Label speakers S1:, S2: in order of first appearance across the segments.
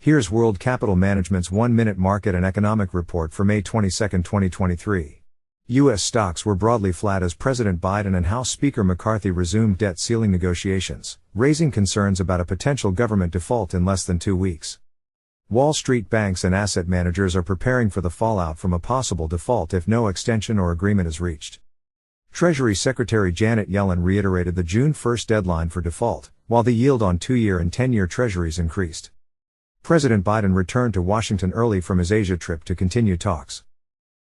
S1: Here's World Capital Management's 1-minute market and economic report for May 22, 2023. U.S. stocks were broadly flat as President Biden and House Speaker McCarthy resumed debt ceiling negotiations, raising concerns about a potential government default in less than 2 weeks. Wall Street banks and asset managers are preparing for the fallout from a possible default if no extension or agreement is reached. Treasury Secretary Janet Yellen reiterated the June 1 deadline for default, while the yield on 2-year and 10-year treasuries increased. President Biden returned to Washington early from his Asia trip to continue talks.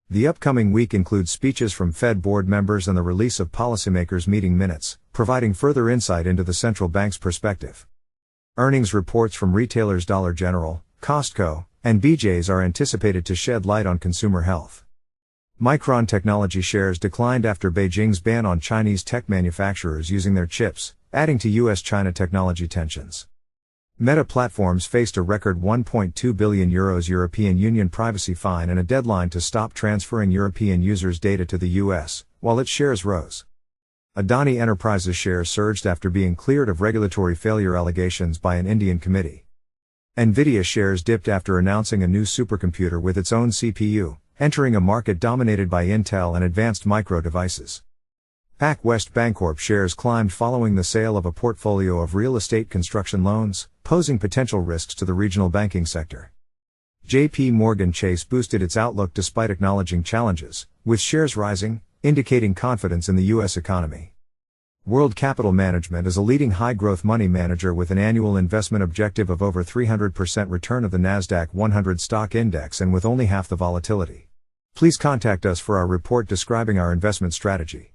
S1: The upcoming week includes speeches from Fed board members and the release of policymakers' meeting minutes, providing further insight into the central bank's perspective. Earnings reports from retailers Dollar General, Costco, and BJ's are anticipated to shed light on consumer health. Micron Technology shares declined after Beijing's ban on Chinese tech manufacturers using their chips, adding to U.S.-China technology tensions. Meta Platforms faced a record €1.2 billion European Union privacy fine and a deadline to stop transferring European users' data to the US, while its shares rose. Adani Enterprises shares surged after being cleared of regulatory failure allegations by an Indian committee. Nvidia shares dipped after announcing a new supercomputer with its own CPU, entering a market dominated by Intel and advanced micro devices. PacWest Bancorp shares climbed following the sale of a portfolio of real estate construction loans, posing potential risks to the regional banking sector. J.P. Morgan Chase boosted its outlook despite acknowledging challenges, with shares rising, indicating confidence in the U.S. economy. World Capital Management is a leading high-growth money manager with an annual investment objective of over 300% return of the Nasdaq 100 stock index and with only half the volatility. Please contact us for our report describing our investment strategy.